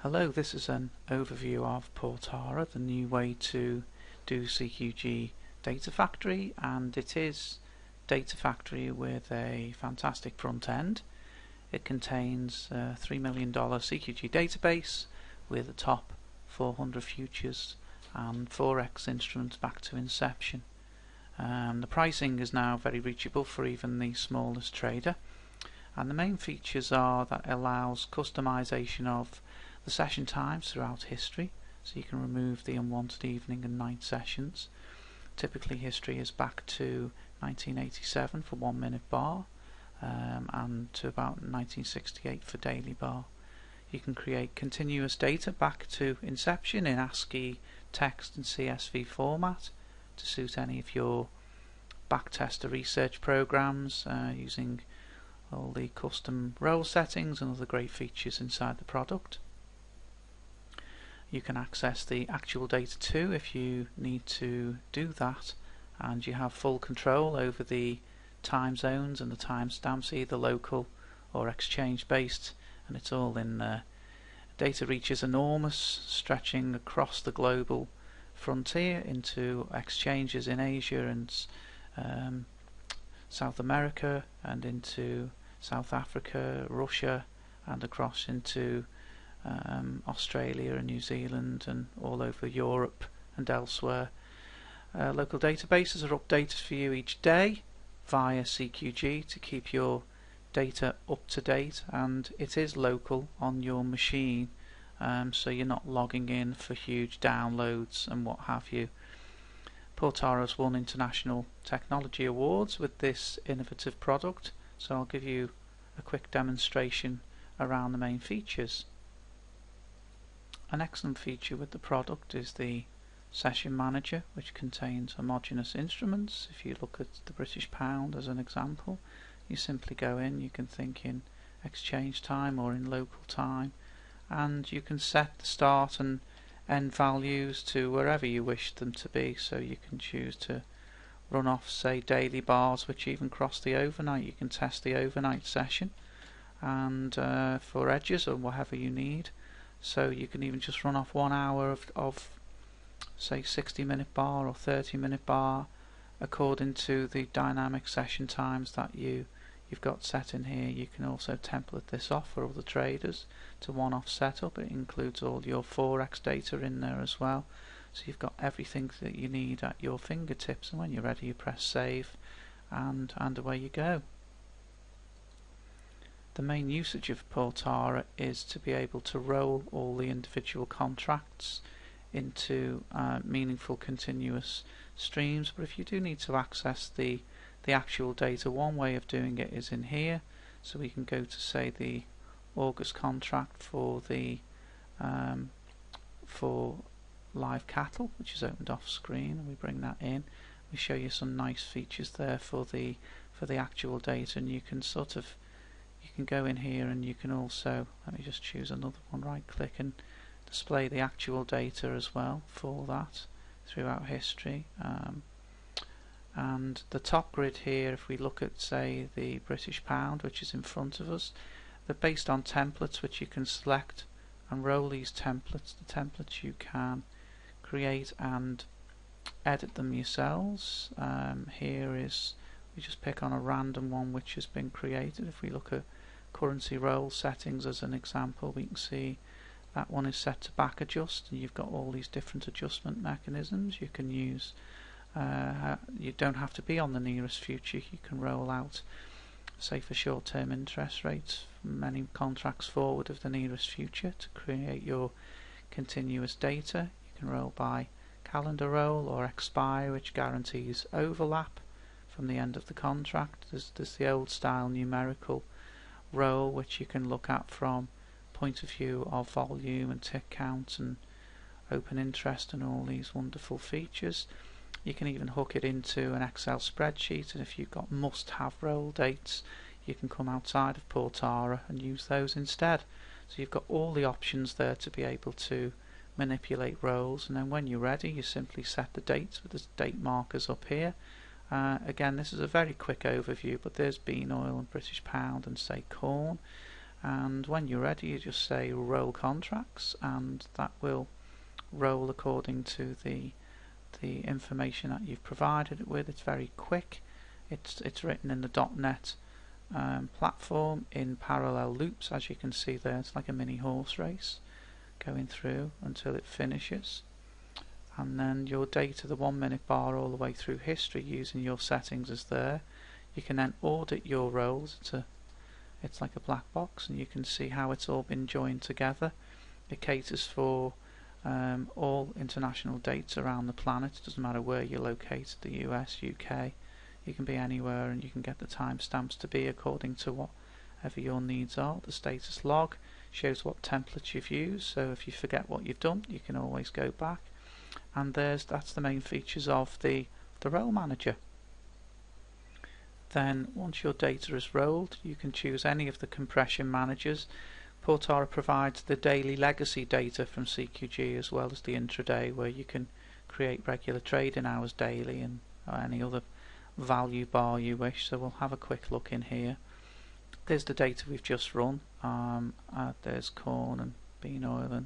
Hello, this is an overview of Portara, the new way to do CQG Datafactory, and it is Datafactory with a fantastic front end. It contains a $3 million CQG database with the top 400 futures and Forex instruments back to inception. The pricing is now very reachable for even the smallest trader, and the main features are that it allows customization of the session times throughout history, so you can remove the unwanted evening and night sessions. Typically history is back to 1987 for 1 minute bar, and to about 1968 for daily bar. You can create continuous data back to inception in ASCII, text and CSV format to suit any of your backtester research programs, using all the custom role settings and other great features inside the product. You can access the actual data too if you need to do that, and you have full control over the time zones and the timestamps, either local or exchange based, and it's all in there. Data reach is enormous, stretching across the global frontier into exchanges in Asia and South America, and into South Africa, Russia, and across into Australia and New Zealand and all over Europe and elsewhere. Local databases are updated for you each day via CQG to keep your data up to date, and it is local on your machine, so you're not logging in for huge downloads and what have you. Portara has won international technology awards with this innovative product, so I'll give you a quick demonstration around the main features. An excellent feature with the product is the session manager, which contains homogeneous instruments. If you look at the British pound as an example, you simply go in, you can think in exchange time or in local time, and you can set the start and end values to wherever you wish them to be. So you can choose to run off, say, daily bars which even cross the overnight. You can test the overnight session and for edges or whatever you need. So you can even just run off 1 hour of say 60-minute bar or 30-minute bar according to the dynamic session times that you've got set in here. You can also template this off for other traders to one-off setup. It includes all your Forex data in there as well, so you've got everything that you need at your fingertips, and when you're ready you press save and away you go. The main usage of Portara is to be able to roll all the individual contracts into meaningful continuous streams, but if you do need to access the actual data, one way of doing it is in here. So we can go to, say, the August contract for the for live cattle, which is opened off screen, and we bring that in. We show you some nice features there for the actual data, and you can you can go in here and you can also, let me just choose another one, right click and display the actual data as well for that throughout history. And the top grid here, if we look at, say, the British pound, which is in front of us, they're based on templates which you can select and roll these templates. The templates you can create and edit them yourselves. Here is, we just pick on a random one which has been created. If we look at currency roll settings as an example, we can see that one is set to back adjust, and you've got all these different adjustment mechanisms you can use. You don't have to be on the nearest future. You can roll out, say, for short-term interest rates, many contracts forward of the nearest future to create your continuous data. You can roll by calendar roll or expire, which guarantees overlap from the end of the contract. There's the old style numerical roll, which you can look at from point of view of volume and tick count and open interest and all these wonderful features. You can even hook it into an Excel spreadsheet, and if you've got must-have roll dates, you can come outside of Portara and use those instead. So you've got all the options there to be able to manipulate rolls, and then when you're ready you simply set the dates with the date markers up here. Again, this is a very quick overview, but there's bean oil and British pound and, say, corn. and when you're ready you just say roll contracts, and that will roll according to the information that you've provided it with. It's very quick. It's written in the .NET platform in parallel loops, as you can see there. It's like a mini horse race going through until it finishes, and then your data, the 1 minute bar all the way through history using your settings is there. You can then audit your roles. It's like a black box, and you can see how it's all been joined together. It caters for all international dates around the planet. It doesn't matter where you're located, the US, UK, you can be anywhere, and you can get the timestamps to be according to whatever your needs are. The status log shows what templates you've used, so if you forget what you've done you can always go back, and that's the main features of the role manager. Then once your data is rolled, you can choose any of the compression managers. Portara provides the daily legacy data from CQG as well as the intraday, where you can create regular trading hours daily and any other value bar you wish. So we'll have a quick look in here. There's the data we've just run. There's corn and bean oil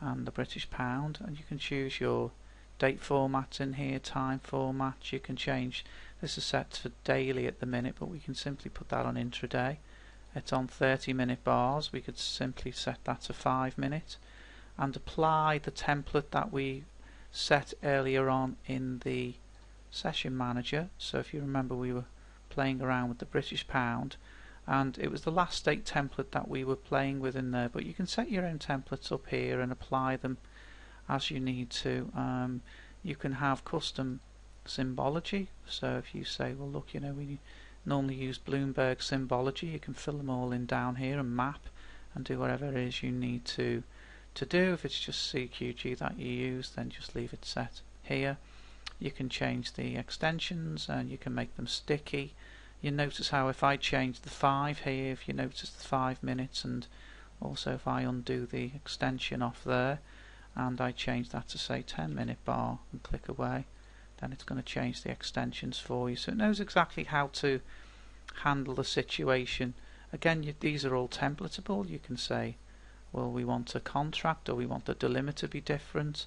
and the British pound, and you can choose your date formats in here, time formats. You can change, this is set for daily at the minute, but we can simply put that on intraday. It's on 30-minute bars. We could simply set that to 5 minutes and apply the template that we set earlier on in the session manager. So if you remember, we were playing around with the British pound, and it was the last date template that we were playing with in there, but you can set your own templates up here and apply them as you need to. You can have custom symbology, so if you say, well look, you know, we normally use Bloomberg symbology, you can fill them all in down here and map and do whatever it is you need to do. If it's just CQG that you use, then just leave it set here. You can change the extensions and you can make them sticky. You notice how if I change the 5 here, if you notice the 5 minutes, and also if I undo the extension off there and I change that to say 10-minute bar and click away, then it's going to change the extensions for you, so it knows exactly how to handle the situation. Again, these are all templatable. You can say, well, we want a contract, or we want the delimiter to be different.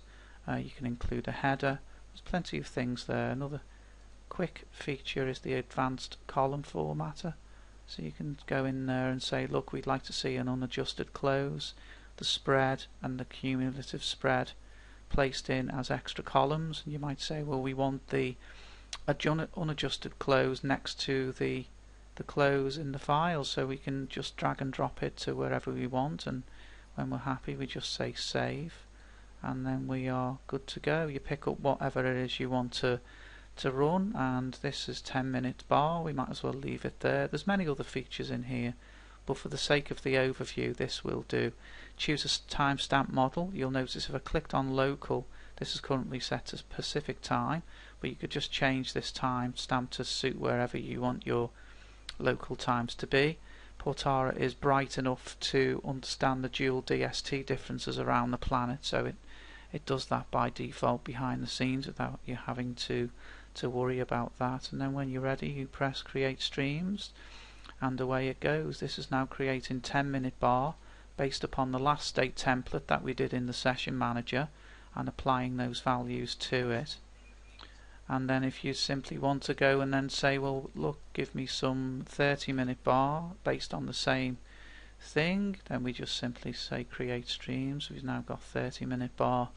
You can include a header. There's plenty of things there. Another quick feature is the advanced column formatter, so you can go in there and say, look, we'd like to see an unadjusted close, the spread and the cumulative spread placed in as extra columns. And you might say, well, we want the unadjusted close next to the close in the file, so we can just drag and drop it to wherever we want, and when we're happy we just say save, and then we are good to go. You pick up whatever it is you want to run, and this is 10-minute bar. We might as well leave it there. There's many other features in here, but for the sake of the overview this will do. Choose a timestamp model. You'll notice if I clicked on local, this is currently set to Pacific time, but you could just change this timestamp to suit wherever you want your local times to be. Portara is bright enough to understand the dual DST differences around the planet, so it does that by default behind the scenes without you having to worry about that. And then when you're ready, you press create streams, and away it goes. This is now creating 10-minute bar based upon the last date template that we did in the session manager and applying those values to it. And then if you simply want to go and then say, well look, give me some 30-minute bar based on the same thing, then we just simply say create streams. We've now got 30-minute bar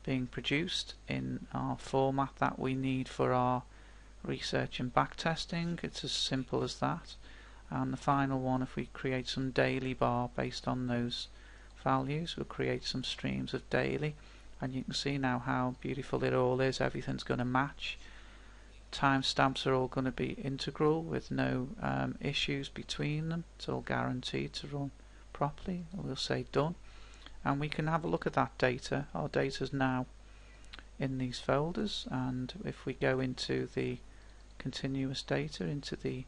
being produced in our format that we need for our research and backtesting. It's as simple as that. And the final one, if we create some daily bar based on those values, we'll create some streams of daily, and you can see now how beautiful it all is. Everything's going to match. Timestamps are all going to be integral with no issues between them. It's all guaranteed to run properly. We'll say done, and we can have a look at that data. Our data is now in these folders, and if we go into the continuous data, into the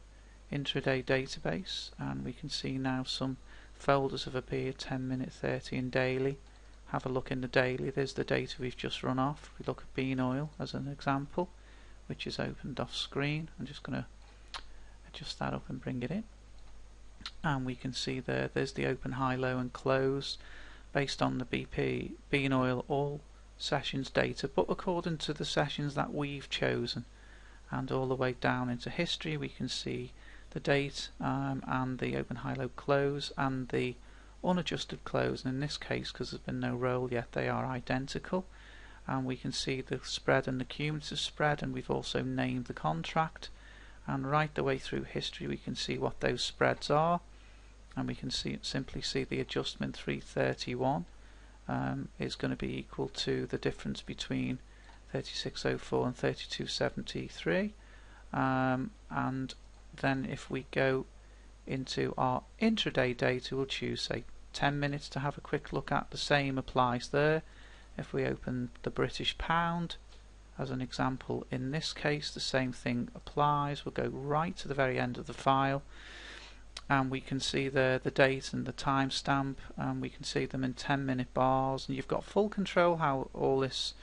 intraday database, and we can see now some folders have appeared, 10 minute, 30 and daily. Have a look in the daily. There's the data we've just run off. We look at bean oil as an example, which is opened off screen. I'm just going to adjust that up and bring it in. and we can see there's the open, high, low and close based on the BP bean oil all sessions data, but according to the sessions that we've chosen. And all the way down into history we can see the date and the open, high, low, close and the unadjusted close, and in this case, because there's been no roll yet, they are identical. And we can see the spread and the cumulative spread, and we've also named the contract, and right the way through history we can see what those spreads are, and we can simply see the adjustment 331 is going to be equal to the difference between 3604 and 3273, and then if we go into our intraday data, we'll choose say 10 minutes to have a quick look at. The same applies there. If we open the British pound as an example, in this case the same thing applies. We'll go right to the very end of the file, and we can see the date and the timestamp, and we can see them in 10-minute bars, and you've got full control how all this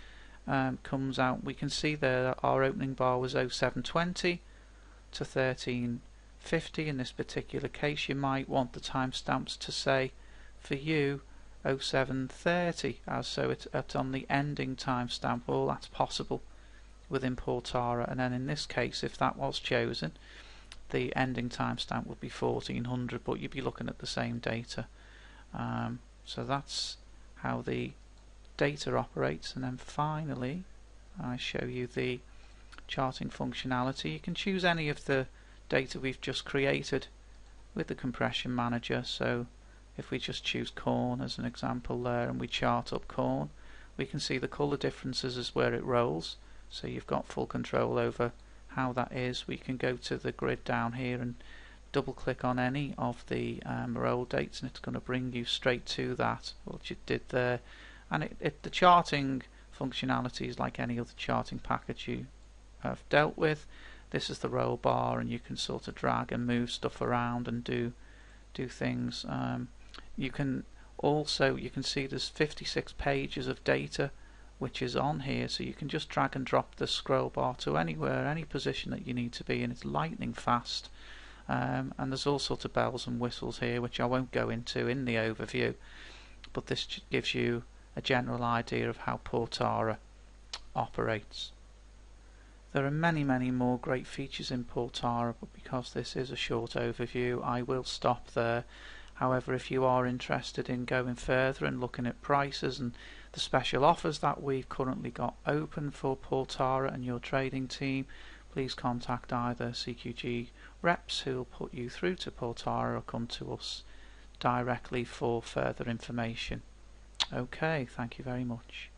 comes out. We can see there our opening bar was 0720 to 1350. In this particular case you might want the timestamps to say for you 0730, as so it's on the ending timestamp. Well, that's possible within Portara, and then in this case, if that was chosen, the ending timestamp would be 1400, but you'd be looking at the same data. So that's how the data operates. And then finally I show you the charting functionality. You can choose any of the data we've just created with the compression manager. So if we just choose corn as an example there, and we chart up corn, we can see the colour differences as where it rolls, so you've got full control over how that is. We can go to the grid down here and double click on any of the roll dates, and it's going to bring you straight to that, what you did there. And the charting functionality is like any other charting package you have dealt with. This is the roll bar, and you can sort of drag and move stuff around and do things. You can see there's 56 pages of data which is on here, so you can just drag and drop the scroll bar to anywhere, any position that you need to be in. It's lightning fast, and there's all sorts of bells and whistles here which I won't go into in the overview, but this gives you a general idea of how Portara operates. There are many more great features in Portara, but because this is a short overview I will stop there. However, if you are interested in going further and looking at prices and the special offers that we've currently got open for Portara and your trading team, please contact either CQG reps who will put you through to Portara, or come to us directly for further information. Okay, thank you very much.